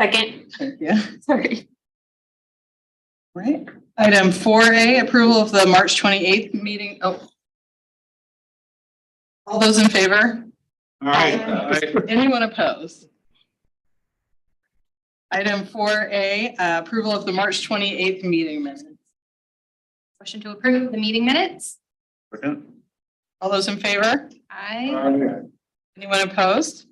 Second. Yeah, sorry. Right. Item 4A, approval of the March 28th meeting. Oh. All those in favor? Anyone opposed? Item 4A, approval of the March 28th meeting minutes. Motion to approve the meeting minutes. All those in favor? Aye. Anyone opposed?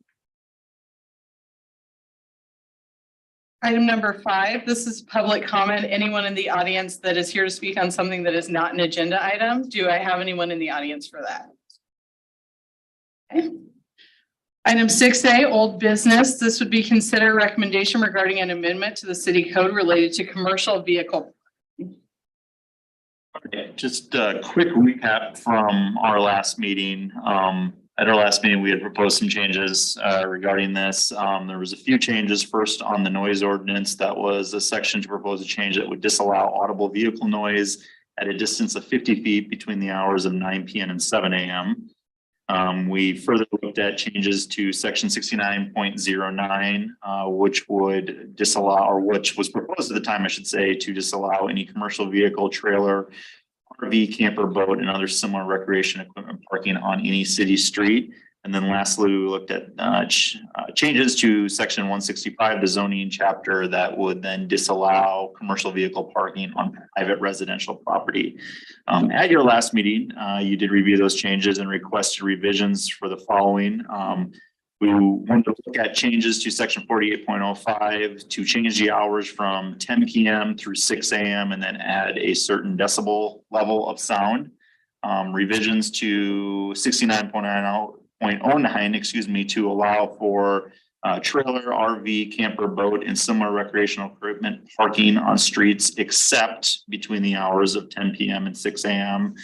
Item number 5, this is public comment. Anyone in the audience that is here to speak on something that is not an agenda item? Do I have anyone in the audience for that? Okay. Item 6A, old business. This would be consider recommendation regarding an amendment to the city code related to commercial vehicle. Okay, just a quick recap from our last meeting. At our last meeting, we had proposed some changes regarding this. There was a few changes. First, on the noise ordinance, that was a section to propose a change that would disallow audible vehicle noise at a distance of 50 feet between the hours of 9 p.m. and 7 a.m. We further looked at changes to section 69.09, which would disallow, or which was proposed at the time, I should say, to disallow any commercial vehicle, trailer, RV, camper, boat, and other similar recreation equipment parking on any city street. And then lastly, we looked at changes to section 165, the zoning chapter, that would then disallow commercial vehicle parking on private residential property. At your last meeting, you did review those changes and requested revisions for the following. We wanted to look at changes to section 48.05 to change the hours from 10 p.m. through 6 a.m. and then add a certain decibel level of sound. Revisions to 69.09, to allow for trailer, RV, camper, boat, and similar recreational equipment parking on streets except between the hours of 10 p.m. and 6 a.m.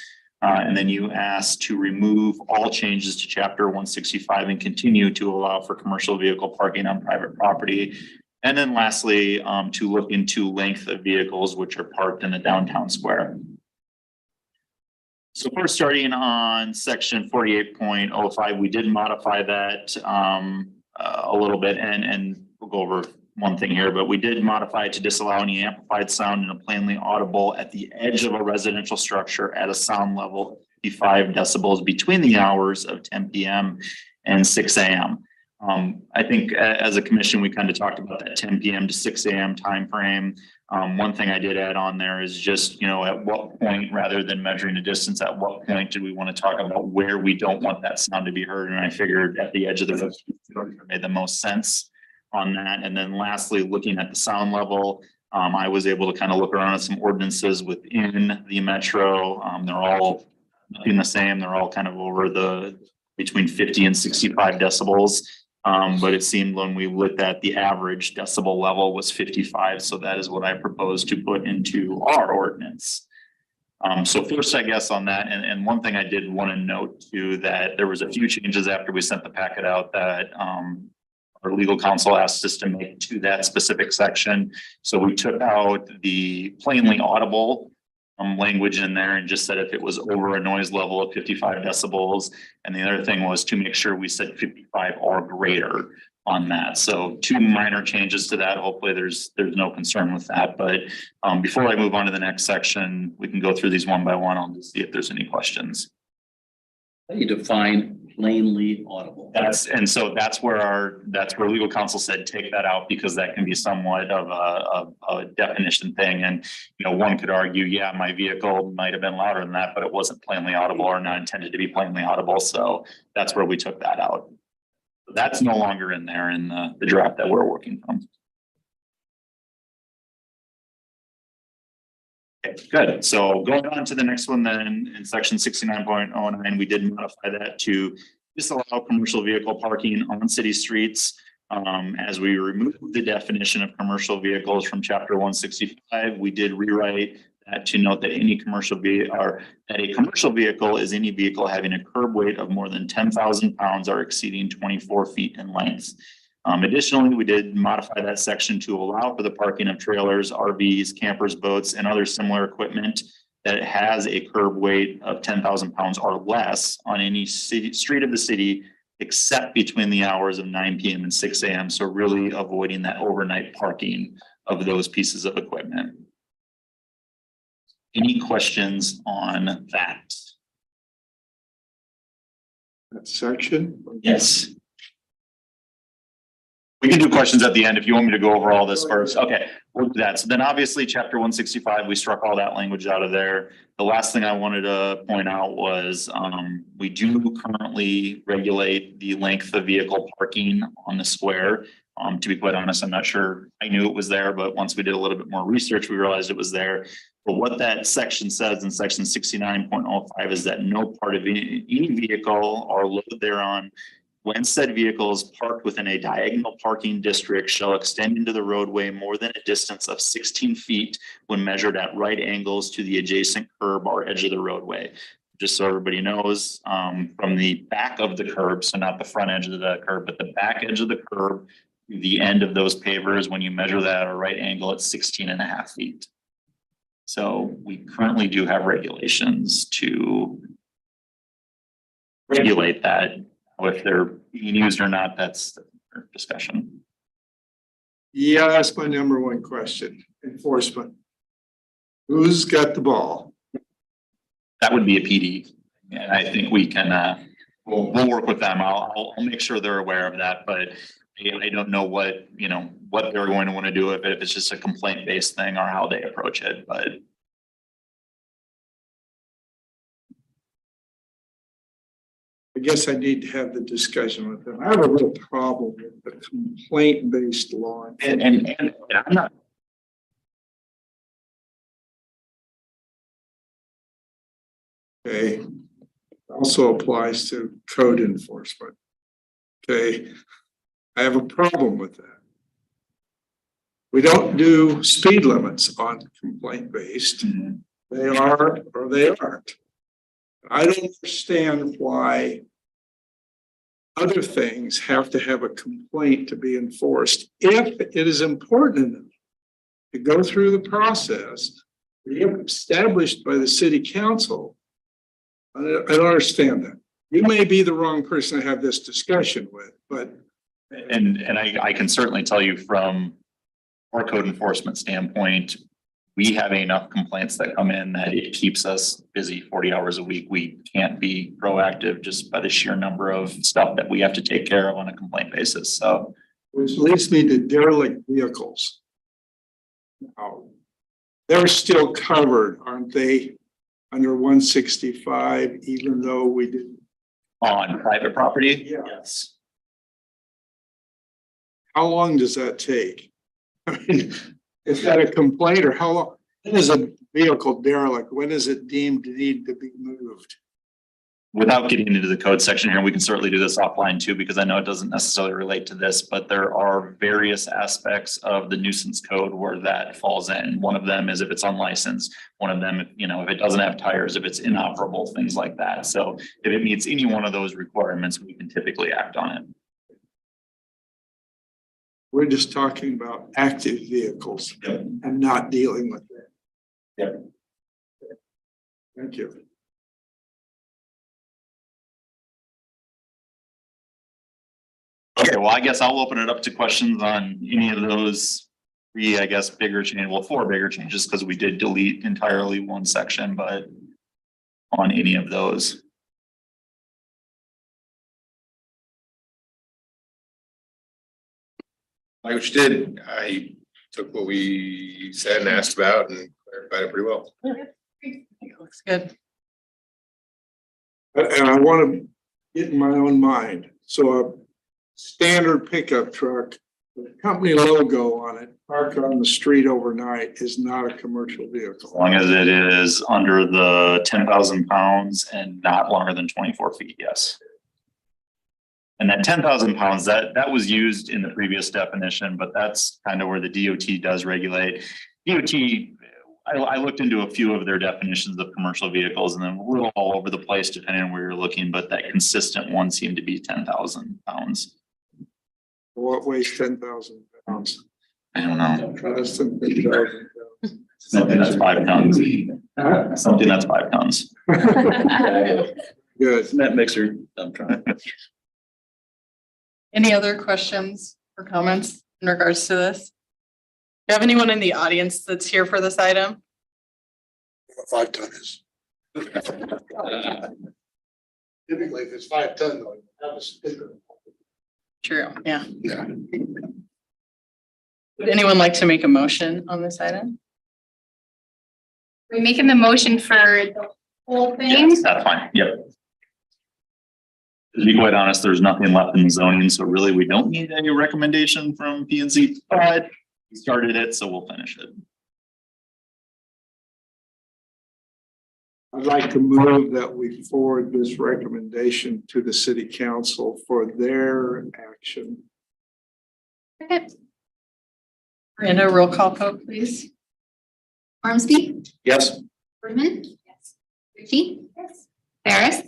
And then you asked to remove all changes to chapter 165 and continue to allow for commercial vehicle parking on private property. And then lastly, to look into length of vehicles which are parked in the downtown square. So first, starting on section 48.05, we did modify that a little bit, and we'll go over one thing here, but we did modify it to disallow any amplified sound in a plainly audible at the edge of a residential structure at a sound level of 55 decibels between the hours of 10 p.m. and 6 a.m. I think as a commission, we kind of talked about that 10 p.m. to 6 a.m. timeframe. One thing I did add on there is just, at what point, rather than measuring a distance, at what point do we want to talk about where we don't want that sound to be heard? And I figured at the edge of the road made the most sense on that. And then lastly, looking at the sound level, I was able to kind of look around at some ordinances within the metro. They're all nothing the same. They're all kind of over the between 50 and 65 decibels. But it seemed when we looked at the average decibel level was 55. So that is what I proposed to put into our ordinance. So first, I guess on that, and one thing I did want to note too, that there was a few changes after we sent the packet out that our legal counsel asked us to make to that specific section. So we took out the plainly audible language in there and just said if it was over a noise level of 55 decibels. And the other thing was to make sure we said 55 or greater on that. So two minor changes to that. Hopefully there's no concern with that. But before I move on to the next section, we can go through these one by one. I'll just see if there's any questions. How do you define plainly audible? That's where legal counsel said take that out because that can be somewhat of a definition thing. And one could argue, yeah, my vehicle might have been louder than that, but it wasn't plainly audible or not intended to be plainly audible. So that's where we took that out. That's no longer in there in the draft that we're working from. Okay, good. So going on to the next one then, in section 69.09, we did modify that to disallow commercial vehicle parking on city streets. As we removed the definition of commercial vehicles from chapter 165, we did rewrite that to note that any commercial vehicle or that a commercial vehicle is any vehicle having a curb weight of more than 10,000 pounds or exceeding 24 feet in length. Additionally, we did modify that section to allow for the parking of trailers, RVs, campers, boats, and other similar equipment that has a curb weight of 10,000 pounds or less on any street of the city except between the hours of 9 PM and 6 AM. So really avoiding that overnight parking of those pieces of equipment. Any questions on that? That section? Yes. We can do questions at the end if you want me to go over all this first. Okay, we'll do that. So then obviously chapter 165, we struck all that language out of there. The last thing I wanted to point out was we do currently regulate the length of vehicle parking on the square. To be quite honest, I'm not sure I knew it was there, but once we did a little bit more research, we realized it was there. But what that section says in section 69.05 is that no part of any vehicle or load thereon, when said vehicle is parked within a diagonal parking district, shall extend into the roadway more than a distance of 16 feet when measured at right angles to the adjacent curb or edge of the roadway. Just so everybody knows, from the back of the curb, so not the front edge of the curb, but the back edge of the curb, the end of those pavers, when you measure that at a right angle, it's 16.5 feet. So we currently do have regulations to regulate that. If they're being used or not, that's the discussion. Yeah, that's my number one question. Enforcement. Who's got the ball? That would be a PD. And I think we can, we'll work with them. I'll make sure they're aware of that, but I don't know what, what they're going to want to do with it, if it's just a complaint based thing or how they approach it, but. I guess I need to have the discussion with them. I have a real problem with the complaint-based law. And I'm not. Okay. Also applies to code enforcement. Okay. I have a problem with that. We don't do speed limits on complaint-based. They are or they aren't. I don't understand why other things have to have a complaint to be enforced. If it is important enough to go through the process, established by the city council, I don't understand that. You may be the wrong person to have this discussion with, but. And I can certainly tell you from our code enforcement standpoint, we have enough complaints that come in that it keeps us busy 40 hours a week. We can't be proactive just by the sheer number of stuff that we have to take care of on a complaint basis. So, which leads me to derelict vehicles. Now, they're still covered, aren't they? Under 165, even though we did. on private property? Yeah. Yes. How long does that take? I mean, is that a complaint or how long? When is a vehicle derelict? When is it deemed to need to be moved? Without getting into the code section here, we can certainly do this offline too, because I know it doesn't necessarily relate to this, but there are various aspects of the nuisance code where that falls in. One of them is if it's unlicensed. One of them, if it doesn't have tires, if it's inoperable, things like that. So if it meets any one of those requirements, we can typically act on it. We're just talking about active vehicles and not dealing with that. Yep. Thank you. Okay, well, I guess I'll open it up to questions on any of those three, I guess, bigger change, well, four bigger changes, because we did delete entirely one section, but on any of those. Like what you did, I took what we said and asked about and clarified it pretty well. I think it looks good. And I want to get in my own mind. So a standard pickup truck with a company logo on it, parked on the street overnight is not a commercial As vehicle. long as it is under the 10,000 pounds and not longer than 24 feet, yes. And that 10,000 pounds, that was used in the previous definition, but that's kind of where the DOT does regulate. DOT, I looked into a few of their definitions of commercial vehicles and then a little all over the place depending on where you're looking, but that consistent one seemed to be 10,000 pounds. What weighs 10,000 pounds? I don't know. Less than 50,000 pounds. Something that's 5 tons. Something that's 5 tons. Good. Cement mixer, I'm trying. Any other questions or comments in regards to this? Do you have anyone in the audience that's here for this item? 5 ton is. Typically, if it's 5 ton, though, you have a sticker. True, yeah. Yeah. Would anyone like to make a motion on this item? We're making the motion for the whole thing. Yes, that's fine. Yep. To be quite honest, there's nothing left in the zoning, so really we don't need any recommendation from P and Z, but we started it, so we'll finish it. I'd like to move that we forward this recommendation to the city council for their action. Okay. Miranda, roll call vote, please. Ormsby, Yes. Boardman. Yes. Ritchie. Yes. Ferris.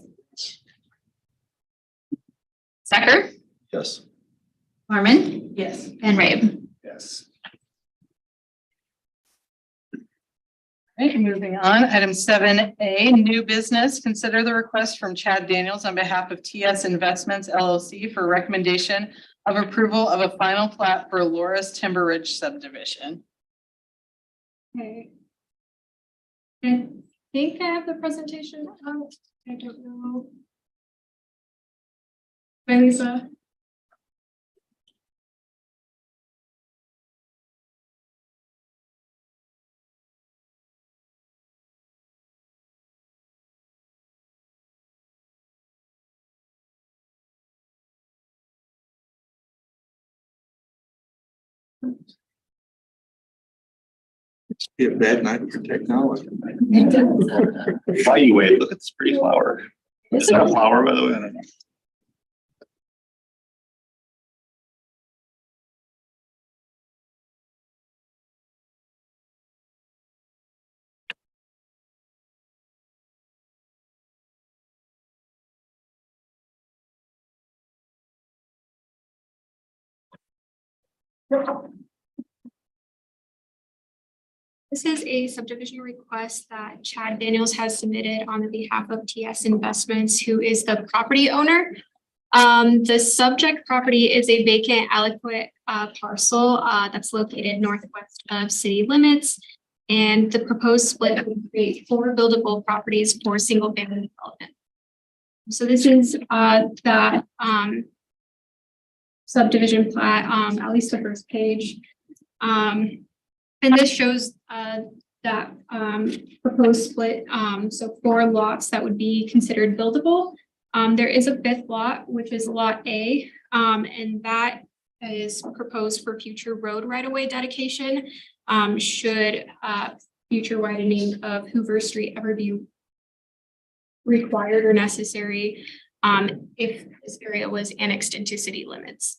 Stecker, Yes. Mormon, Yes. and Rabe. Yes. Right, moving on, item 7A, new business. Consider the request from Chad Daniels on behalf of TS Investments LLC for recommendation of approval of a final plat for Laura's Timber Ridge subdivision. Okay. I think I have the presentation out. I don't know. Hi, Lisa. It's be a bad night for technology. Why you wait? Look at this pretty flower. Is that a flower, by the way? I don't know. This is a subdivision request that Chad Daniels has submitted on the behalf of TS Investments, who is the property owner. The subject property is a vacant aliquot parcel that's located northwest of city limits. And the proposed split would create 4 buildable properties for single family development. So this is that subdivision plat, at least the first page. And this shows that proposed split, so 4 lots that would be considered buildable. There is a 5th lot, which is lot A, and that is proposed for future road right-of-way dedication. Should future widening of Hoover Street ever be required or necessary, if this area was annexed into city limits.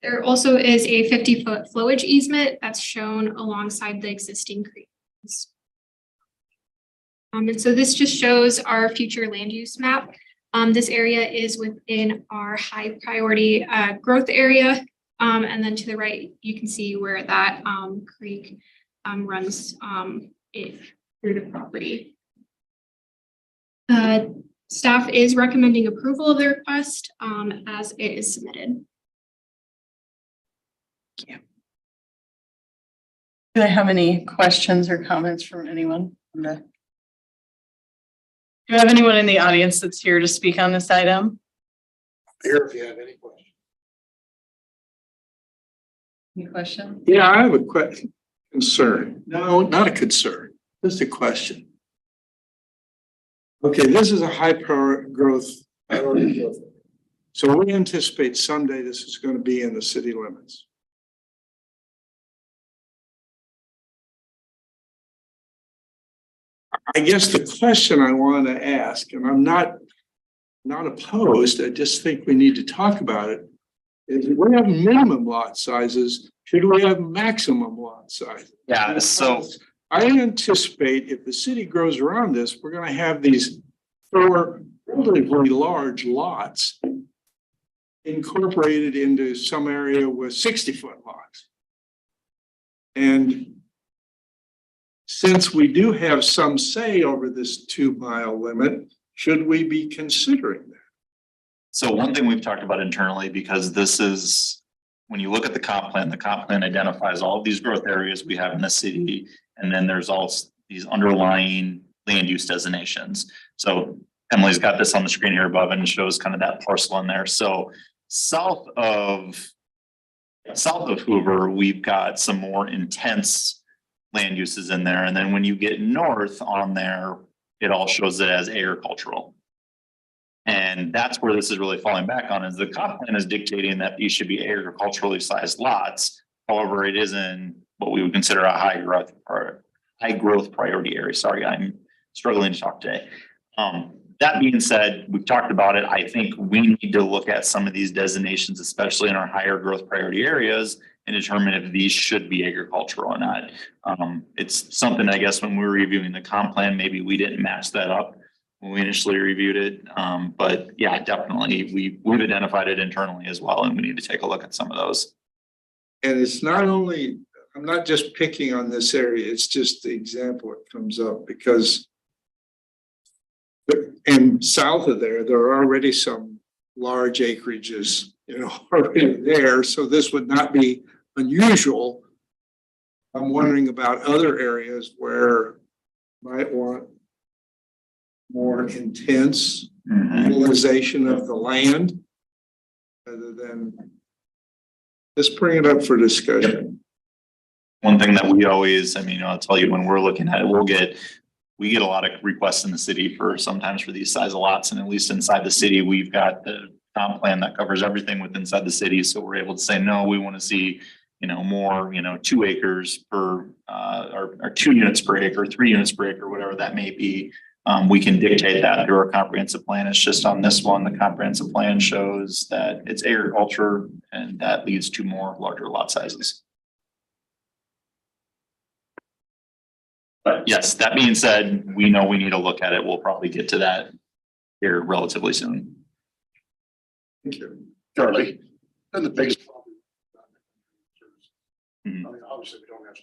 There also is a 50-foot flowage easement that's shown alongside the existing creeks. And so this just shows our future land use map. This area is within our high priority growth area. And then to the right, you can see where that creek runs through the property. Staff is recommending approval of the request as it is submitted. Do I have any questions or comments from anyone? Do you have anyone in the audience that's here to speak on this item? Here, if you have any questions. Any questions? Yeah, I have a concern. No, not a concern, just a question. Okay, this is a high growth. So we anticipate someday this is going to be in the city limits. I guess the question I want to ask, and I'm not opposed, I just think we need to talk about it, is if we have minimum lot sizes, should we have maximum lot sizes? Yeah, so I anticipate if the city grows around this, we're going to have these 4 relatively large lots incorporated into some area with 60-foot lots. And since we do have some say over this 2-mile limit, should we be considering that? So one thing we've talked about internally, because this is, when you look at the comp plan identifies all of these growth areas we have in the city. And then there's also these underlying land use designations. So Emily's got this on the screen here above and it shows kind of that parcel in there. So south of Hoover, we've got some more intense land uses in there. And then when you get north on there, it all shows it as agricultural. And that's where this is really falling back on, is the comp plan is dictating that these should be agriculturally sized lots. However, it isn't what we would consider a high growth priority area. Sorry, I'm struggling to talk today. That being said, we've talked about it. I think we need to look at some of these designations, especially in our higher growth priority areas, and determine if these should be agricultural or not. It's something, I guess, when we were reviewing the comp plan, maybe we didn't match that up when we initially reviewed it. But yeah, definitely, we've identified it internally as well, and we need to take a look at some of those. And it's not only, I'm not just picking on this area, it's just the example that comes up because and south of there are already some large acreages, already there. So this would not be unusual. I'm wondering about other areas where might want more intense utilization of the land rather than just bring it up for discussion. One thing that we always, I'll tell you, when we're looking at it, we get a lot of requests in the city sometimes for these size of lots, and at least inside the city, we've got the comp plan that covers everything within inside the city. So we're able to say, no, we want to see, more, 2 acres per, or 2 units per acre, 3 units per acre, whatever that may be. We can dictate that through our comprehensive plan. It's just on this one, the comprehensive plan shows that it's agriculture, and that leads to more larger lot sizes. But yes, that being said, we know we need to look at it. We'll probably get to that here relatively soon. Thank you. Charlie, and the biggest problem. Mhm. Obviously, we don't have.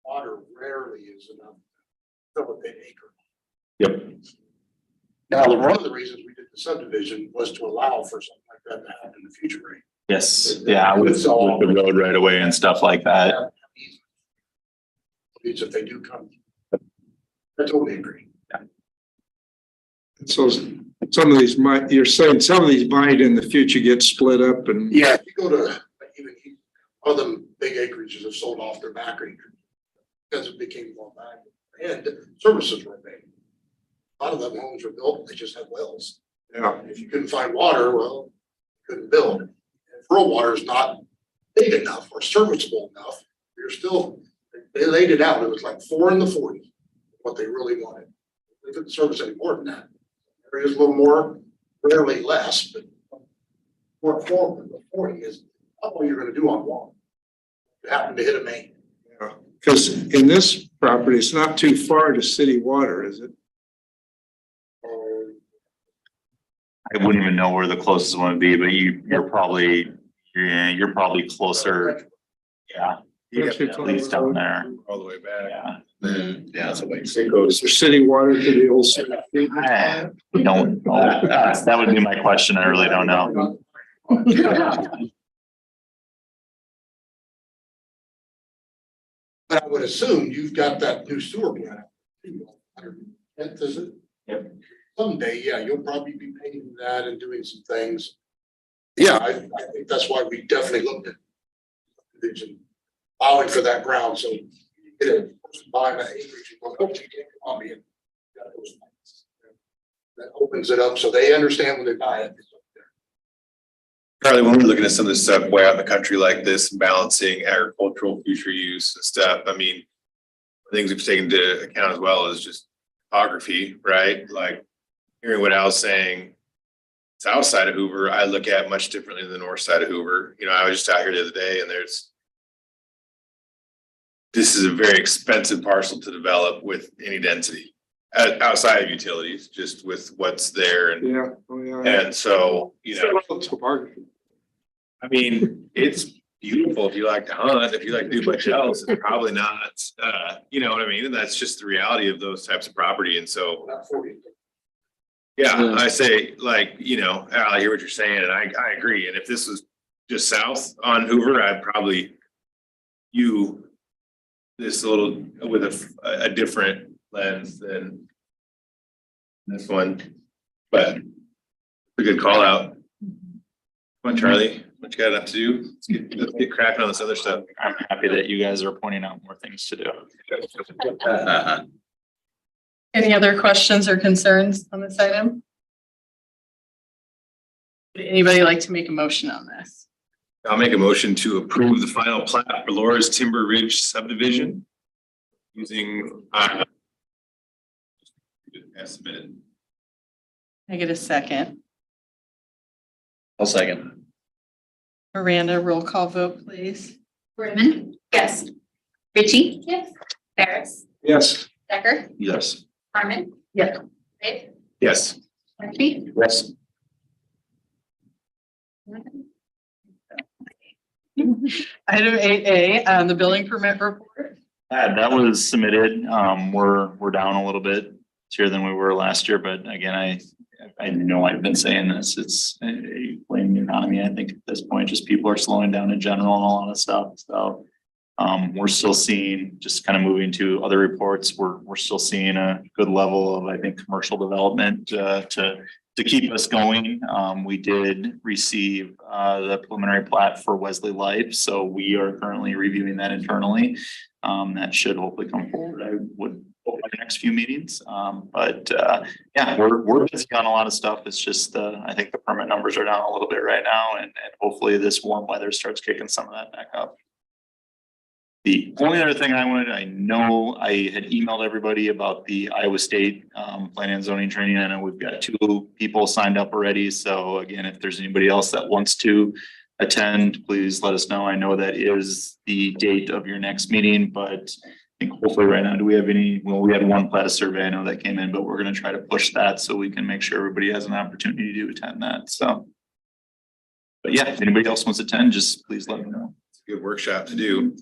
Water rarely is enough. To fill an acre. Yep. Now, one of the reasons we did the subdivision was to allow for something like that to happen in the future, right? Yes. Yeah. With the road right away and stuff like that. If they do come. I totally agree. So some of these you're saying some of these might in the future get split up and. Yeah, if you go to, even all of them big acreages have sold off their back acreage because it became more valuable and services were made. A lot of them homes were built, they just had wells. Yeah. If you couldn't find water, well, you couldn't build. And if rural water is not big enough or serviceable enough, you're still, they laid it out. It was like 4 in the 40, what they really wanted. They couldn't service any more than that. Areas a little more, rarely less, but more forward, the 40 is all you're gonna do on water. You happen to hit a main. Yeah, because in this property, it's not too far to city water, is it? I wouldn't even know where the closest one would be, but you're probably closer. Yeah. At least down there. All the way back. Yeah. Then, yeah, it's a way. Is there city water to the old city? I don't know. That would be my question. I really don't know. But I would assume you've got that new sewer plant. Does it? Yep. Someday, yeah, you'll probably be paying that and doing some things. Yeah, I think that's why we definitely looked at vision, allowing for that ground, so you get a person buying that acreage, you go, oh, you can't come on me and got those things. That opens it up so they understand when they buy it. It's up there. Charlie, when we're looking at some of this stuff way out in the country like this, balancing agricultural future use and stuff, things we've taken into account as well is just topography, right? Like hearing what Al's saying, south side of Hoover, I look at much differently than the north side of Hoover. I was just out here the other day and this is a very expensive parcel to develop with any density outside of utilities, just with what's there. And, Yeah, oh yeah. and so, Topography. it's beautiful if you like to hunt. If you like to do much else, it's probably not, you know what I mean? And that's just the reality of those types of property. And so, That 40. Yeah, I say like, Al, I hear what you're saying and I agree. And if this was just south on Hoover, I'd probably this a little with a different lens than this one, but a good call out. Come on, Charlie, what you got enough to do? Let's get cracking on this other stuff. I'm happy that you guys are pointing out more things to do. Any other questions or concerns on this item? Would anybody like to make a motion on this? I'll make a motion to approve the final plat for Laura's Timber Ridge subdivision using estimate. Can I get a second? I'll second. Miranda, roll call vote, please. Brennan? Yes. Ritchie? Yes. Ferris? Yes. Decker? Yes. Harmon? Yes. Dave? Yes. Murphy? Yes. Item 8A, the building permit report. That was submitted. We're down a little bit this year than we were last year, but again, I know I've been saying this, it's a blaming the economy. I think at this point, just people are slowing down in general and a lot of stuff, so. We're still seeing, just kind of moving to other reports, we're still seeing a good level of, I think, commercial development, to keep us going. We did receive, the preliminary plat for Wesley Life, so we are currently reviewing that internally. That should hopefully come forward. I would hope by the next few meetings. Yeah, we're busy on a lot of stuff. It's just, I think the permit numbers are down a little bit right now, and hopefully this warm weather starts kicking some of that back up. The only other thing I know I had emailed everybody about the Iowa State planning and zoning training. I know we've got 2 people signed up already. So again, if there's anybody else that wants to attend, please let us know. I know that is the date of your next meeting, but I think hopefully right now, do we have any, well, we had one plat survey I know that came in, but we're going to try to push that so we can make sure everybody has an opportunity to attend that. So, but yeah, if anybody else wants to attend, just please let me know. It's a good workshop to do.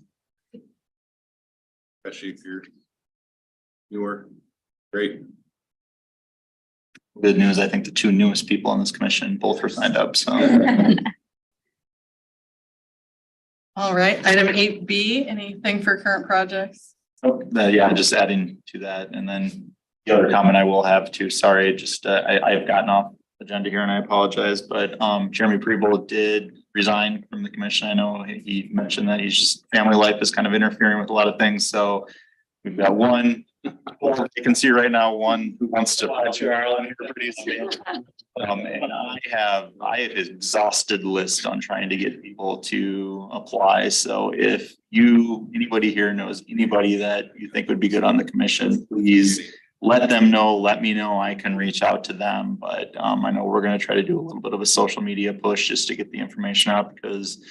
Especially if you're newer. Great. Good news, I think the 2 newest people on this commission both were signed up, so. All right, item 8B, anything for current projects? Yeah, just adding to that, and then the other comment I will have too, sorry, just I've gotten off the agenda here and I apologize, but Jeremy Preble did resign from the commission. I know he mentioned that he's just, family life is kind of interfering with a lot of things, so we've got one vacancy right now, one who wants to put you on here pretty soon. And I have exhausted list on trying to get people to apply. So if anybody here knows anybody that you think would be good on the commission, please let them know, let me know, I can reach out to them. But I know we're going to try to do a little bit of a social media push just to get the information out, because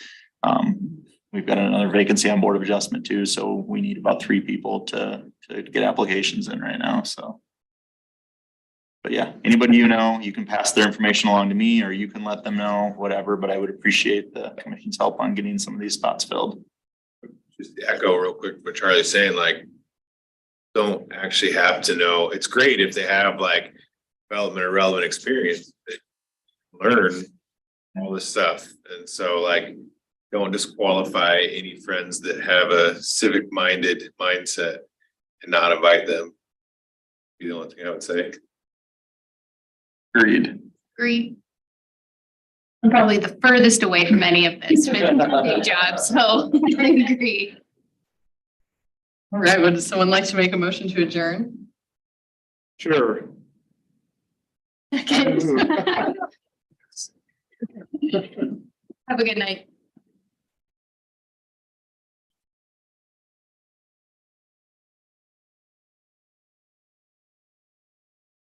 we've got another vacancy on Board of Adjustment too. So we need about 3 people to get applications in right now, so. But yeah, anybody you know, you can pass their information along to me or you can let them know, whatever, but I would appreciate the commission's help on getting some of these spots filled. Just to echo real quick what Charlie's saying, like, don't actually have to know. It's great if they have like development or relevant experience, they learn all this stuff. And so like, don't disqualify any friends that have a civic minded mindset and not invite them. Be the only thing I would say. Agreed. Agree. I'm probably the furthest away from any of this with day job, so I agree. All right, would someone like to make a motion to adjourn? Sure. Okay. Have a good night.